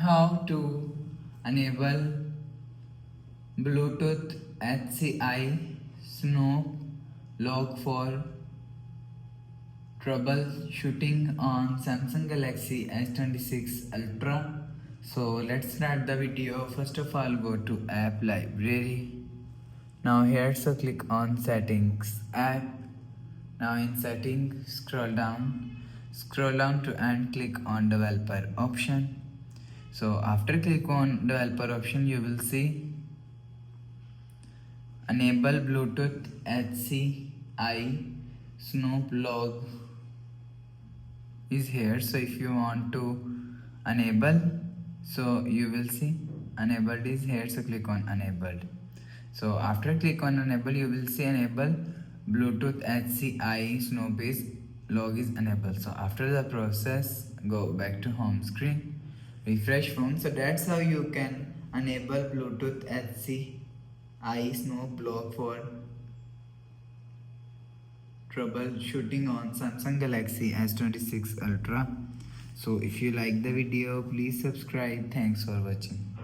How to enable Bluetooth HCI Snoop log for troubleshooting on Samsung Galaxy S26 Ultra. So let's start the video. First of all, go to app library. Now here, so click on settings app. Now in settings, scroll down to and click on developer option. So after click on developer option, you will see enable Bluetooth HCI Snoop log is here. So if you want to enable, so you will see enabled is here, so click on enabled. So after click on enable, you will see enable Bluetooth HCI Snoop is log is enabled. So after the process, go back to home screen, refresh phone. So that's how you can enable Bluetooth HCI Snoop log for troubleshooting on Samsung Galaxy S26 Ultra. So if you like the video, please subscribe. Thanks for watching.